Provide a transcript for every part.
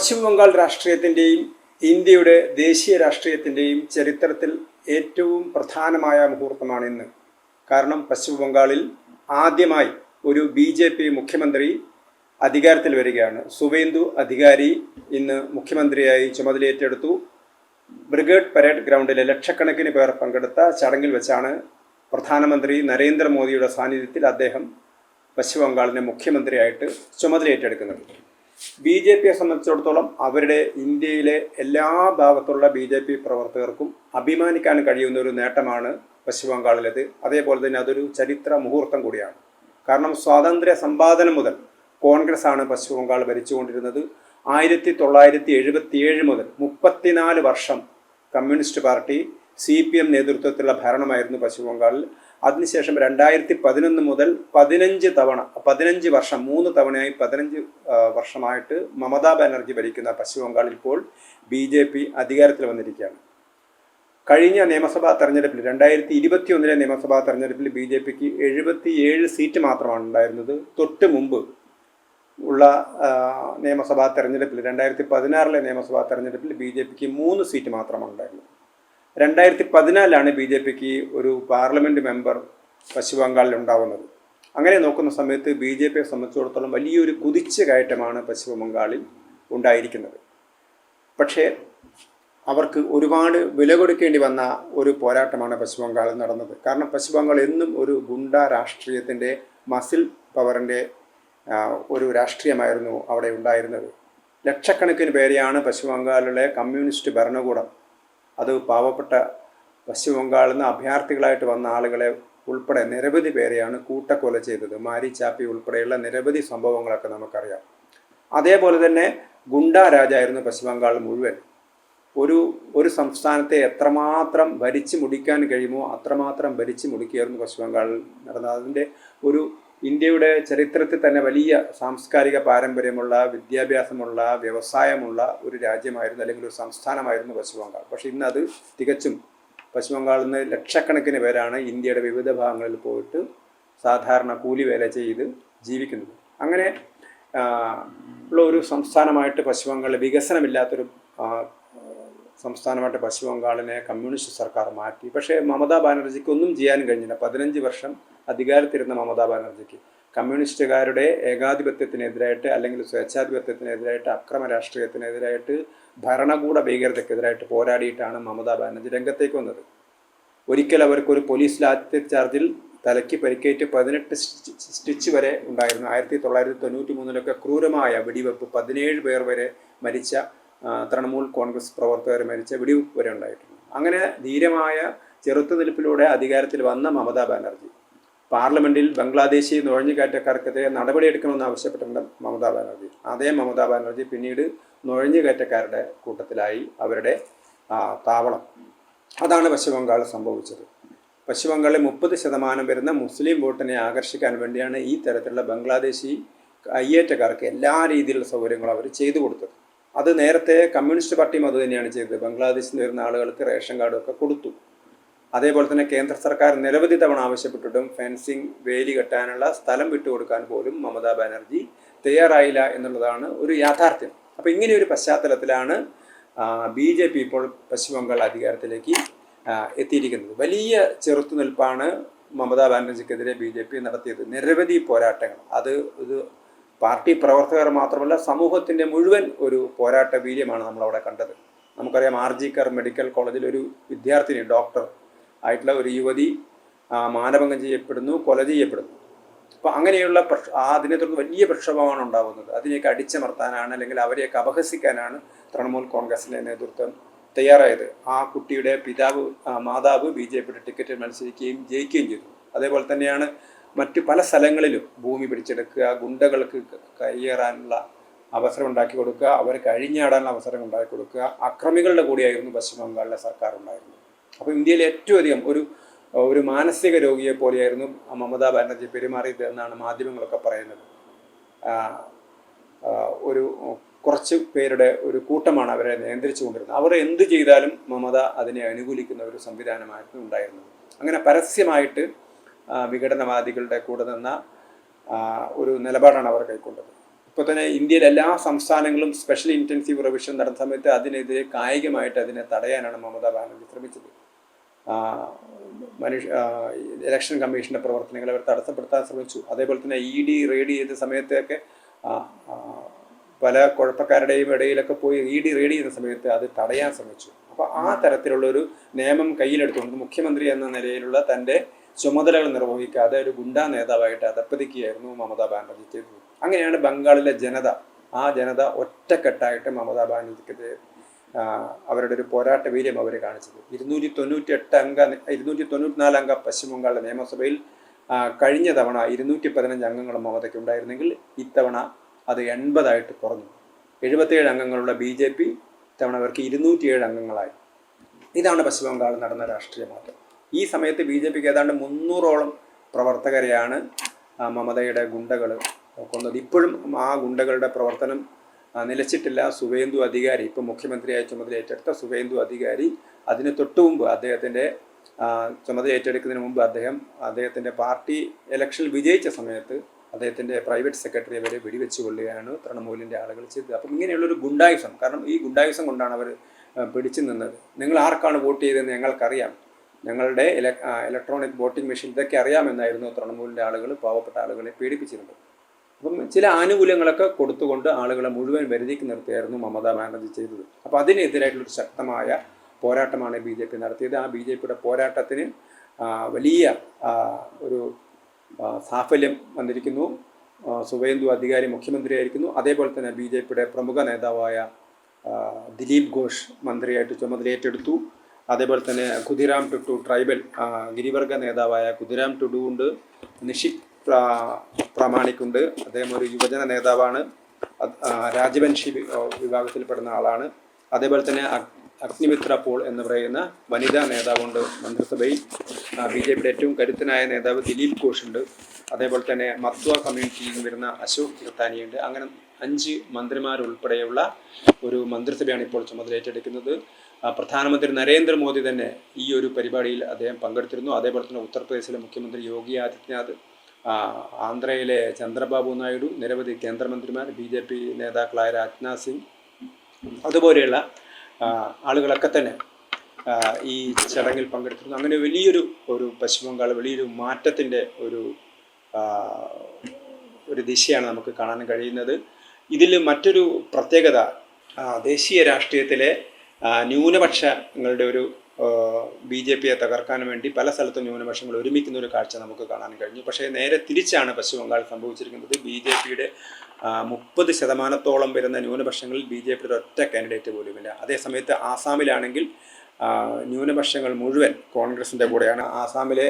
പശ്ചിമ ബംഗാൾ രാഷ്ട്രീയത്തിൻ്റെയും ഇന്ത്യയുടെ ദേശീയ രാഷ്ട്രീയത്തിൻ്റെയും ചരിത്രത്തിൽ ഏറ്റവും പ്രധാനമായ മുഹൂർത്തമാണ് ഇന്ന്. കാരണം പശ്ചിമ ബംഗാളിൽ ആദ്യമായി ഒരു BJP മുഖ്യമന്ത്രി അധികാരത്തിൽ വരികയാണ്. സുവേന്ദു അധികാരി ഇന്ന് മുഖ്യമന്ത്രിയായി ചുമതലയേറ്റെടുത്തു. ബ്രിഗേഡ് പരേഡ് ഗ്രൗണ്ടിലെ ലക്ഷക്കണക്കിന് പേർ പങ്കെടുത്ത ചടങ്ങിൽ വെച്ചാണ് പ്രധാനമന്ത്രി നരേന്ദ്രമോദിയുടെ സാന്നിധ്യത്തിൽ അദ്ദേഹം പശ്ചിമ ബംഗാളിൻ്റെ മുഖ്യമന്ത്രിയായിട്ട് ചുമതലയേറ്റെടുക്കുന്നത്. BJPയെ സംബന്ധിച്ചിടത്തോളം അവരുടെ ഇന്ത്യയിലെ എല്ലാ ഭാഗത്തുള്ള BJP പ്രവർത്തകർക്കും അഭിമാനിക്കാൻ കഴിയുന്ന ഒരു നേട്ടമാണ് പശ്ചിമ ബംഗാളിലേത്. അതേപോലെ തന്നെ അതൊരു ചരിത്ര മുഹൂർത്തം കൂടിയാണ്. കാരണം സ്വാതന്ത്ര്യ സമ്പാദനം മുതൽ കോൺഗ്രസ് ആണ് പശ്ചിമ ബംഗാൾ ഭരിച്ചുകൊണ്ടിരുന്നത്. 1977 മുതൽ 34 വർഷം കമ്മ്യൂണിസ്റ്റ് പാർട്ടി CPM നേതൃത്വത്തിലുള്ള ഭരണമായിരുന്നു പശ്ചിമ ബംഗാളിൽ. അതിനുശേഷം 2011 മുതൽ 15 വർഷം 3 തവണയായി 15 വർഷമായിട്ട് മമതാ ബാനർജി ഭരിക്കുന്ന പശ്ചിമ ബംഗാളിൽ ഇപ്പോൾ BJP അധികാരത്തിൽ വന്നിരിക്കുകയാണ്. കഴിഞ്ഞ നിയമസഭാ തെരഞ്ഞെടുപ്പിൽ 2021 നിയമസഭാ തെരഞ്ഞെടുപ്പിൽ BJPക്ക് 77 സീറ്റ് മാത്രമാണ് ഉണ്ടായിരുന്നത്. തൊട്ട് മുമ്പ് ഉള്ള നിയമസഭാ തെരഞ്ഞെടുപ്പിൽ 2016 നിയമസഭാ തെരഞ്ഞെടുപ്പിൽ BJPക്ക് 3 സീറ്റ് മാത്രമാണ് ഉണ്ടായിരുന്നത്. 2014 BJPക്ക് ഒരു പാർലമെൻറ്റ് മെമ്പർ പശ്ചിമ ബംഗാളിൽ ഉണ്ടാവുന്നത്. അങ്ങനെ നോക്കുന്ന സമയത്ത് BJPയെ സംബന്ധിച്ചിടത്തോളം വലിയൊരു കുതിച്ചു കയറ്റമാണ് പശ്ചിമ ബംഗാളിൽ ഉണ്ടായിരിക്കുന്നത്. പക്ഷേ അവർക്ക് ഒരുപാട് വില കൊടുക്കേണ്ടി വന്ന ഒരു പോരാട്ടമാണ് പശ്ചിമ ബംഗാളിൽ നടന്നത്. കാരണം പശ്ചിമ ബംഗാൾ എന്നും ഒരു ഗുണ്ട രാഷ്ട്രീയത്തിൻ്റെ മസിൽ പവറിൻ്റെ ഒരു രാഷ്ട്രീയമായിരുന്നു അവിടെ ഉണ്ടായിരുന്നത്. ലക്ഷക്കണക്കിന് പേരെയാണ് പശ്ചിമ ബംഗാളിലെ കമ്മ്യൂണിസ്റ്റ് ഭരണകൂടം, അത് പാവപ്പെട്ട പശ്ചിമ ബംഗാളിൽ നിന്ന് അഭയാർത്ഥികളായിട്ട് വന്ന ആളുകളെ ഉൾപ്പെടെ നിരവധി പേരെയാണ് കൂട്ടക്കൊല ചെയ്തത്. മാരി ചാപ്പി ഉൾപ്പെടെയുള്ള നിരവധി സംഭവങ്ങളൊക്കെ നമുക്കറിയാം. അതേപോലെ തന്നെ ഗുണ്ട രാജായിരുന്നു പശ്ചിമ ബംഗാൾ മുഴുവൻ. ഒരു സംസ്ഥാനത്തെ എത്രമാത്രം ഭരിച്ചു മുടിക്കാൻ കഴിയുമോ അത്രമാത്രം ഭരിച്ചു മുടിക്കുകയായിരുന്നു പശ്ചിമ ബംഗാളിൽ നടന്നത്. അതിൻ്റെ ഒരു ഇന്ത്യയുടെ ചരിത്രത്തിൽ തന്നെ വലിയ സാംസ്കാരിക പാരമ്പര്യമുള്ള, വിദ്യാഭ്യാസമുള്ള, വ്യവസായമുള്ള ഒരു രാജ്യമായിരുന്നു, അല്ലെങ്കിൽ ഒരു സംസ്ഥാനമായിരുന്നു പശ്ചിമ ബംഗാൾ. പക്ഷേ ഇന്നത് തികച്ചും പശ്ചിമ ബംഗാളിൽ നിന്ന് ലക്ഷക്കണക്കിന് പേരാണ് ഇന്ത്യയുടെ വിവിധ ഭാഗങ്ങളിൽ പോയിട്ട് സാധാരണ കൂലി വേല ചെയ്ത് ജീവിക്കുന്നത്. അങ്ങനെ ഉള്ള ഒരു സംസ്ഥാനമായിട്ട് പശ്ചിമ ബംഗാളിൽ വികസനമില്ലാത്തൊരു സംസ്ഥാനമായിട്ട് പശ്ചിമ ബംഗാളിനെ കമ്മ്യൂണിസ്റ്റ് സർക്കാർ മാറ്റി. പക്ഷേ മമതാ ബാനർജിക്ക് ഒന്നും ചെയ്യാനും കഴിഞ്ഞില്ല. 15 വർഷം അധികാരത്തിരുന്ന മമതാ ബാനർജിക്ക് കമ്മ്യൂണിസ്റ്റുകാരുടെ ഏകാധിപത്യത്തിനെതിരായിട്ട്, അല്ലെങ്കിൽ സ്വേച്ഛാധിപത്യത്തിനെതിരായിട്ട്, അക്രമ രാഷ്ട്രീയത്തിനെതിരായിട്ട്, ഭരണകൂട ഭീകരതയ്ക്കെതിരായിട്ട് പോരാടിയിട്ടാണ് മമതാ ബാനർജി രംഗത്തേക്ക് വന്നത്. ഒരിക്കൽ അവർക്കൊരു പോലീസ് ലാത്തി ചാർജിൽ തലയ്ക്ക് പരിക്കേറ്റ് 18 സ്റ്റിച്ച് വരെ ഉണ്ടായിരുന്നു. 1993 ക്രൂരമായ വെടിവെപ്പ്, 17 പേർ വരെ മരിച്ച, തൃണമൂൽ കോൺഗ്രസ് പ്രവർത്തകർ മരിച്ച വെടിവെപ്പ് വരെ ഉണ്ടായിട്ടുണ്ട്. അങ്ങനെ ധീരമായ ചെറുത്തുനിൽപ്പിലൂടെ അധികാരത്തിൽ വന്ന മമതാ ബാനർജി പാർലമെൻറ്റിൽ ബംഗ്ലാദേശി നുഴഞ്ഞുകയറ്റക്കാർക്കെതിരെ നടപടിയെടുക്കണമെന്ന് ആവശ്യപ്പെട്ടിട്ടുണ്ട് മമതാ ബാനർജി. അതേ മമതാ ബാനർജി പിന്നീട് നുഴഞ്ഞുകയറ്റക്കാരുടെ കൂട്ടത്തിലായി അവരുടെ താവളം. അതാണ് പശ്ചിമ ബംഗാളിൽ സംഭവിച്ചത്. പശ്ചിമ ബംഗാളിൽ 30% വരുന്ന മുസ്ലിം വോട്ടിനെ ആകർഷിക്കാൻ വേണ്ടിയാണ് ഈ തരത്തിലുള്ള ബംഗ്ലാദേശി കയ്യേറ്റക്കാർക്ക് എല്ലാ രീതിയിലുള്ള സൗകര്യങ്ങളും അവർ ചെയ്തു കൊടുത്തത്. അത് നേരത്തെ കമ്മ്യൂണിസ്റ്റ് പാർട്ടിയും അത് തന്നെയാണ് ചെയ്തത്. ബംഗ്ലാദേശിൽ നിന്ന് വരുന്ന ആളുകൾക്ക് റേഷൻ കാർഡൊക്കെ കൊടുത്തു. അതേപോലെ തന്നെ കേന്ദ്ര സർക്കാർ നിരവധി തവണ ആവശ്യപ്പെട്ടിട്ടും ഫെൻസിങ്, വേലി കെട്ടാനുള്ള സ്ഥലം വിട്ടുകൊടുക്കാൻ പോലും മമതാ ബാനർജി തയ്യാറായില്ല എന്നുള്ളതാണ് ഒരു യാഥാർത്ഥ്യം. അപ്പോൾ ഇങ്ങനെയൊരു പശ്ചാത്തലത്തിലാണ് BJP ഇപ്പോൾ പശ്ചിമ ബംഗാൾ അധികാരത്തിലേക്ക് എത്തിയിരിക്കുന്നത്. വലിയ ചെറുത്തുനിൽപ്പാണ് മമതാ ബാനർജിക്കെതിരെ BJP നടത്തിയത്. നിരവധി പോരാട്ടങ്ങൾ, ഇത് പാർട്ടി പ്രവർത്തകർ മാത്രമല്ല സമൂഹത്തിൻ്റെ മുഴുവൻ ഒരു പോരാട്ട വീര്യമാണ് നമ്മളവിടെ കണ്ടത്. നമുക്കറിയാം, RG കർ മെഡിക്കൽ കോളേജിൽ ഒരു വിദ്യാർത്ഥിനി, ഡോക്ടർ ആയിട്ടുള്ള ഒരു യുവതി മാനഭംഗം ചെയ്യപ്പെടുന്നു, കൊല ചെയ്യപ്പെടുന്നു. അപ്പോൾ അങ്ങനെയുള്ള അതിനെ തുടർന്ന് വലിയ പ്രക്ഷോഭമാണ് ഉണ്ടാകുന്നത്. അതിനെയൊക്കെ അടിച്ചമർത്താനാണ്, അല്ലെങ്കിൽ അവരെയൊക്കെ അപഹസിക്കാനാണ് തൃണമൂൽ കോൺഗ്രസിൻ്റെ നേതൃത്വം തയ്യാറായത്. ആ കുട്ടിയുടെ മാതാവ് BJPയുടെ ടിക്കറ്റിൽ മത്സരിക്കുകയും ജയിക്കുകയും ചെയ്തു. അതേപോലെ തന്നെയാണ് മറ്റ് പല സ്ഥലങ്ങളിലും ഭൂമി പിടിച്ചെടുക്കുക, ഗുണ്ടകൾക്ക് കയ്യേറാനുള്ള അവസരം ഉണ്ടാക്കി കൊടുക്കുക, അവർക്ക് അഴിഞ്ഞാടാനുള്ള അവസരം ഉണ്ടാക്കി കൊടുക്കുക, അക്രമികളുടെ കൂടിയായിരുന്നു പശ്ചിമ ബംഗാളിലെ സർക്കാർ ഉണ്ടായിരുന്നത്. അപ്പോൾ ഇന്ത്യയിൽ ഏറ്റവും അധികം ഒരു മാനസിക രോഗിയെ പോലെയായിരുന്നു മമതാ ബാനർജി പെരുമാറിയത് എന്നാണ് മാധ്യമങ്ങളൊക്കെ പറയുന്നത്. കുറച്ച് പേരുടെ ഒരു കൂട്ടമാണ് അവരെ നിയന്ത്രിച്ചു കൊണ്ടിരുന്നത്. അവർ എന്ത് ചെയ്താലും മമത അതിനെ അനുകൂലിക്കുന്ന ഒരു സംവിധാനമായിരുന്നു ഉണ്ടായിരുന്നത്. അങ്ങനെ പരസ്യമായിട്ട് വിഘടനവാദികളുടെ കൂടെ നിന്ന ഒരു നിലപാടാണ് അവർ കൈക്കൊണ്ടത്. ഇപ്പോൾ തന്നെ ഇന്ത്യയിലെ എല്ലാ സംസ്ഥാനങ്ങളും സ്പെഷ്യൽ ഇൻറ്റൻസീവ് റിവിഷൻ നടന്ന സമയത്ത് അതിനെതിരെ കായികമായിട്ട് അതിനെ തടയാനാണ് മമതാ ബാനർജി ശ്രമിച്ചത്. ഇലക്ഷൻ കമ്മീഷൻ്റെ പ്രവർത്തനങ്ങൾ അവർ തടസ്സപ്പെടുത്താൻ ശ്രമിച്ചു. അതേപോലെ തന്നെ ED റെയ്ഡ് ചെയ്ത സമയത്തൊക്കെ പല കുഴപ്പക്കാരുടെയും ഇടയിലൊക്കെ പോയി ED റെയ്ഡ് ചെയ്യുന്ന സമയത്ത് അത് തടയാൻ ശ്രമിച്ചു. അപ്പോൾ ആ തരത്തിലുള്ളൊരു നിയമം കയ്യിലെടുത്തുകൊണ്ട് മുഖ്യമന്ത്രി എന്ന നിലയിലുള്ള തൻ്റെ ചുമതലകൾ നിർവഹിക്കാതെ ഒരു ഗുണ്ടാ നേതാവായിട്ട് അധപ്പതിക്കുകയായിരുന്നു മമതാ ബാനർജി ചെയ്തത്. അങ്ങനെയാണ് ബംഗാളിലെ ആ ജനത ഒറ്റക്കെട്ടായിട്ട് മമതാ ബാനർജിക്കെതിരെ അവരുടെ ഒരു പോരാട്ട വീര്യം അവർ കാണിച്ചത്. 294 അംഗ പശ്ചിമ ബംഗാളിലെ നിയമസഭയിൽ കഴിഞ്ഞ തവണ 215 അംഗങ്ങളും മമതയ്ക്ക് ഉണ്ടായിരുന്നെങ്കിൽ ഇത്തവണ അത് 80 കുറഞ്ഞു. 77 അംഗങ്ങളുള്ള BJP ഇത്തവണ അവർക്ക് 207 അംഗങ്ങളായി. ഇതാണ് പശ്ചിമ ബംഗാളിൽ നടന്ന രാഷ്ട്രീയ മാറ്റം. ഈ സമയത്ത് BJPക്ക് ഏതാണ്ട് 300ഓളം പ്രവർത്തകരെയാണ് മമതയുടെ ഗുണ്ടകൾ കൊന്നത്. ഇപ്പോഴും ആ ഗുണ്ടകളുടെ പ്രവർത്തനം നിലച്ചിട്ടില്ല. സുവേന്ദു അധികാരി, ഇപ്പോൾ മുഖ്യമന്ത്രിയായി ചുമതല ഏറ്റെടുത്ത സുവേന്ദു അധികാരി, അതിന് തൊട്ടു മുമ്പ് അദ്ദേഹത്തിൻ്റെ ചുമതല ഏറ്റെടുക്കുന്നതിന് മുമ്പ് അദ്ദേഹത്തിൻ്റെ പാർട്ടി ഇലക്ഷനിൽ വിജയിച്ച സമയത്ത് അദ്ദേഹത്തിൻ്റെ പ്രൈവറ്റ് സെക്രട്ടറി അവരെ വെടിവെച്ച് കൊള്ളുകയാണ് തൃണമൂലിൻ്റെ ആളുകൾ ചെയ്തത്. അപ്പം ഇങ്ങനെയുള്ളൊരു ഗുണ്ടായുസം, കാരണം ഈ ഗുണ്ടായുസം കൊണ്ടാണ് അവർ പിടിച്ചു നിന്നത്. നിങ്ങൾ ആർക്കാണ് വോട്ട് ചെയ്തതെന്ന് ഞങ്ങൾക്കറിയാം, ഞങ്ങളുടെ ഇലക്ട്രോണിക് വോട്ടിംഗ് മെഷീൻ ഇതൊക്കെ അറിയാമെന്നായിരുന്നു തൃണമൂലിൻ്റെ ആളുകൾ പാവപ്പെട്ട ആളുകളെ പീഡിപ്പിച്ചിരുന്നത്. അപ്പം ചില ആനുകൂല്യങ്ങളൊക്കെ കൊടുത്തുകൊണ്ട് ആളുകളെ മുഴുവൻ വരുതിക്ക് നിർത്തിയായിരുന്നു മമതാ ബാനർജി ചെയ്തത്. അപ്പോൾ അതിനെതിരായിട്ടുള്ളൊരു ശക്തമായ പോരാട്ടമാണ് BJP നടത്തിയത്. ആ BJPയുടെ പോരാട്ടത്തിന് വലിയ ഒരു സാഫല്യം വന്നിരിക്കുന്നു. സുവേന്ദു അധികാരി മുഖ്യമന്ത്രിയായിരിക്കുന്നു. അതേപോലെ തന്നെ BJPയുടെ പ്രമുഖ നേതാവായ ദിലീപ് ഘോഷ് മന്ത്രിയായിട്ട് ചുമതലയേറ്റെടുത്തു. അതേപോലെ തന്നെ ഖുദിറാം ടുഡു, ട്രൈബൽ ഗിരിവർഗ നേതാവായ ഖുദിറാം ടുഡു ഉണ്ട്. നിഷിത് പ്രാമാണിക്കുണ്ട്, അദ്ദേഹം ഒരു യുവജന നേതാവാണ്, രാജവൻഷി വിഭാഗത്തിൽപ്പെടുന്ന ആളാണ്. അതേപോലെ തന്നെ അഗ്നിമിത്ര പോൾ എന്ന് പറയുന്ന വനിതാ നേതാവുണ്ട് മന്ത്രിസഭയിൽ. BJPയുടെ ഏറ്റവും കരുത്തനായ നേതാവ് ദിലീപ് ഘോഷ് ഉണ്ട്. അതേപോലെ തന്നെ മത്വ കമ്മ്യൂണിറ്റിയിൽ നിന്ന് വരുന്ന അശോക് കിർത്താനിയുണ്ട്. അങ്ങനെ 5 മന്ത്രിമാരുൾപ്പെടെയുള്ള ഒരു മന്ത്രിസഭയാണ് ഇപ്പോൾ ചുമതലയേറ്റെടുക്കുന്നത്. പ്രധാനമന്ത്രി നരേന്ദ്രമോദി തന്നെ ഈ ഒരു പരിപാടിയിൽ അദ്ദേഹം പങ്കെടുത്തിരുന്നു. അതേപോലെ തന്നെ ഉത്തർപ്രദേശിലെ മുഖ്യമന്ത്രി യോഗി ആദിത്യനാഥ്, ആന്ധ്രയിലെ ചന്ദ്രബാബു നായിഡു, നിരവധി കേന്ദ്രമന്ത്രിമാർ, BJP നേതാക്കളായ രാജ്നാഥ് സിംഗ് അതുപോലെയുള്ള ആളുകളൊക്കെ തന്നെ ഈ ചടങ്ങിൽ പങ്കെടുത്തിരുന്നു. അങ്ങനെ വലിയൊരു പശ്ചിമ ബംഗാൾ വലിയൊരു മാറ്റത്തിൻ്റെ ഒരു ദിശയാണ് നമുക്ക് കാണാൻ കഴിയുന്നത്. ഇതിൽ മറ്റൊരു പ്രത്യേകത, ദേശീയ രാഷ്ട്രീയത്തിലെ ന്യൂനപക്ഷങ്ങളുടെ ഒരു BJPയെ തകർക്കാൻ വേണ്ടി പല സ്ഥലത്തും ന്യൂനപക്ഷങ്ങൾ ഒരുമിക്കുന്ന ഒരു കാഴ്ച നമുക്ക് കാണാൻ കഴിഞ്ഞു. പക്ഷേ നേരെ തിരിച്ചാണ് പശ്ചിമ ബംഗാൾ സംഭവിച്ചിരിക്കുന്നത്. BJPയുടെ 30% വരുന്ന ന്യൂനപക്ഷങ്ങളിൽ BJPയുടെ ഒറ്റ കാൻഡിഡേറ്റ് പോലുമില്ല. അതേസമയത്ത് ആസാമിലാണെങ്കിൽ ന്യൂനപക്ഷങ്ങൾ മുഴുവൻ കോൺഗ്രസിൻ്റെ കൂടെയാണ്. ആസാമിലെ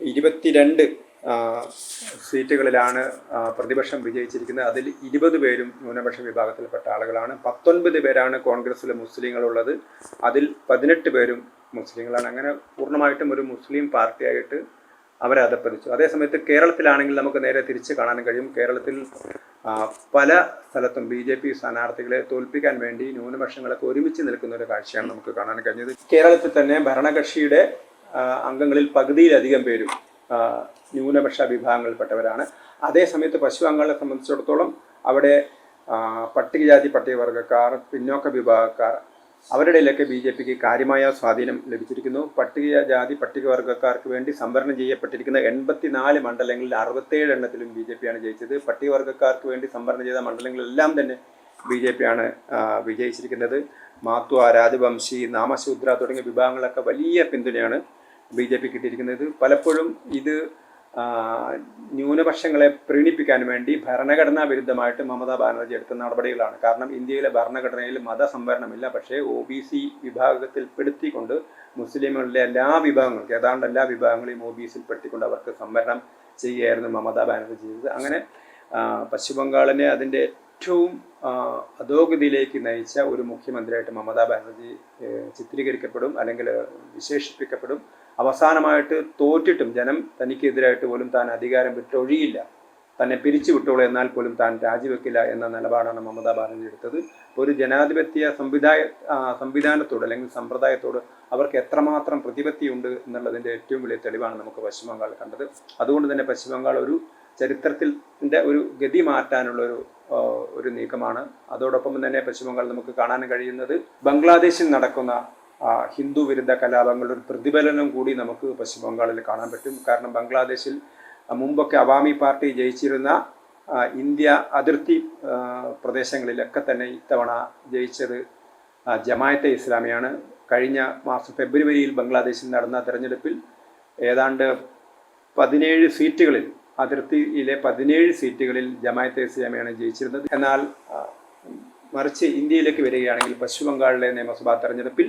22 സീറ്റുകളിലാണ് പ്രതിപക്ഷം വിജയിച്ചിരിക്കുന്നത്. അതിൽ 20 പേരും ന്യൂനപക്ഷ വിഭാഗത്തിൽപ്പെട്ട ആളുകളാണ്. 19 പേരാണ് കോൺഗ്രസ്സിലെ മുസ്ലിങ്ങളുള്ളത്, അതിൽ 18 പേരും മുസ്ലിങ്ങളാണ്. അങ്ങനെ പൂർണ്ണമായിട്ടും ഒരു മുസ്ലിം പാർട്ടിയായിട്ട് അവരെ അധപ്പതിച്ചു. അതേസമയത്ത് കേരളത്തിലാണെങ്കിൽ നമുക്ക് നേരെ തിരിച്ച് കാണാൻ കഴിയും. കേരളത്തിൽ പല സ്ഥലത്തും BJP സ്ഥാനാർത്ഥികളെ തോൽപ്പിക്കാൻ വേണ്ടി ന്യൂനപക്ഷങ്ങളൊക്കെ ഒരുമിച്ച് നിൽക്കുന്ന ഒരു കാഴ്ചയാണ് നമുക്ക് കാണാൻ കഴിഞ്ഞത്. കേരളത്തിൽ തന്നെ ഭരണകക്ഷിയുടെ അംഗങ്ങളിൽ പകുതിയിലധികം പേരും ന്യൂനപക്ഷ വിഭാഗങ്ങളിൽപ്പെട്ടവരാണ്. അതേസമയത്ത് പശ്ചിമ ബംഗാളിനെ സംബന്ധിച്ചിടത്തോളം അവിടെ പട്ടികജാതി പട്ടികവർഗക്കാർ, പിന്നോക്ക വിഭാഗക്കാർ, അവരുടെ ഇടയിലൊക്കെ BJPക്ക് കാര്യമായ സ്വാധീനം ലഭിച്ചിരിക്കുന്നു. പട്ടികജാതി പട്ടികവർഗക്കാർക്ക് വേണ്ടി സംവരണം ചെയ്യപ്പെട്ടിരിക്കുന്ന 84 മണ്ഡലങ്ങളിൽ 67 എണ്ണത്തിലും BJPയാണ് ജയിച്ചത്. പട്ടികവർഗക്കാർക്ക് വേണ്ടി സംവരണം ചെയ്ത മണ്ഡലങ്ങളിലെല്ലാം തന്നെ BJPയാണ് വിജയിച്ചിരിക്കുന്നത്. മാത്വ, രാജവംശി, നാമശൂദ്ര തുടങ്ങിയ വിഭാഗങ്ങളൊക്കെ വലിയ പിന്തുണയാണ് BJP കിട്ടിയിരിക്കുന്നത്. പലപ്പോഴും ഇത് ന്യൂനപക്ഷങ്ങളെ പ്രീണിപ്പിക്കാൻ വേണ്ടി ഭരണഘടനാ വിരുദ്ധമായിട്ട് മമതാ ബാനർജി എടുത്ത നടപടികളാണ്. കാരണം ഇന്ത്യയിലെ ഭരണഘടനയിൽ മതസംവരണമില്ല. പക്ഷേ OBC വിഭാഗത്തിൽപ്പെടുത്തിക്കൊണ്ട് മുസ്ലിമുകളിലെ എല്ലാ വിഭാഗങ്ങൾക്കും, ഏതാണ്ട് എല്ലാ വിഭാഗങ്ങളെയും OBCയിൽപ്പെടുത്തിക്കൊണ്ട് അവർക്ക് സംവരണം ചെയ്യുകയായിരുന്നു മമതാ ബാനർജി ചെയ്തത്. അങ്ങനെ പശ്ചിമ ബംഗാളിനെ അതിൻ്റെ ഏറ്റവും അധോഗതിയിലേക്ക് നയിച്ച ഒരു മുഖ്യമന്ത്രിയായിട്ട് മമതാ ബാനർജി ചിത്രീകരിക്കപ്പെടും, അല്ലെങ്കിൽ വിശേഷിപ്പിക്കപ്പെടും. അവസാനമായിട്ട് തോറ്റിട്ടും ജനം തനിക്കെതിരായിട്ട് പോലും താൻ അധികാരം വിട്ടൊഴിയില്ല, തന്നെ പിരിച്ചു വിട്ടോളൂ, എന്നാൽ പോലും താൻ രാജിവെക്കില്ല എന്ന നിലപാടാണ് മമതാ ബാനർജി എടുത്തത്. ഒരു ജനാധിപത്യ സംവിധാനത്തോട് അല്ലെങ്കിൽ സമ്പ്രദായത്തോട് അവർക്ക് എത്രമാത്രം പ്രതിപത്തിയുണ്ട് എന്നുള്ളതിൻ്റെ ഏറ്റവും വലിയ തെളിവാണ് നമുക്ക് പശ്ചിമ ബംഗാൾ കണ്ടത്. അതുകൊണ്ട് തന്നെ പശ്ചിമ ബംഗാൾ ഒരു ചരിത്രത്തിൻ്റെ ഒരു ഗതി മാറ്റാനുള്ളൊരു ഒരു നീക്കമാണ്. അതോടൊപ്പം തന്നെ പശ്ചിമ ബംഗാൾ നമുക്ക് കാണാൻ കഴിയുന്നത് ബംഗ്ലാദേശിൽ നടക്കുന്ന ഹിന്ദു വിരുദ്ധ കലാപങ്ങളുടെ ഒരു പ്രതിഫലനം കൂടി നമുക്ക് പശ്ചിമ ബംഗാളിൽ കാണാൻ പറ്റും. കാരണം ബംഗ്ലാദേശിൽ മുമ്പൊക്കെ അവാമി പാർട്ടി ജയിച്ചിരുന്ന ഇന്ത്യ അതിർത്തി പ്രദേശങ്ങളിലൊക്കെ തന്നെ ഇത്തവണ ജയിച്ചത് ജമായത്തെ ഇസ്ലാമിയാണ്. കഴിഞ്ഞ മാസം ഫെബ്രുവരിയിൽ ബംഗ്ലാദേശിൽ നടന്ന തെരഞ്ഞെടുപ്പിൽ ഏതാണ്ട് 17 സീറ്റുകളിൽ, അതിർത്തിയിലെ 17 സീറ്റുകളിൽ ജമായത്തെ ഇസ്ലാമിയാണ് ജയിച്ചിരുന്നത്. എന്നാൽ മറിച്ച് ഇന്ത്യയിലേക്ക് വരികയാണെങ്കിൽ പശ്ചിമ ബംഗാളിലെ നിയമസഭാ തെരഞ്ഞെടുപ്പിൽ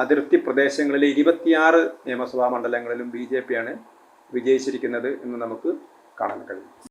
അതിർത്തി പ്രദേശങ്ങളിലെ 26 നിയമസഭാ മണ്ഡലങ്ങളിലും BJP ആണ് വിജയിച്ചിരിക്കുന്നത് എന്ന് നമുക്ക് കാണാൻ കഴിയും.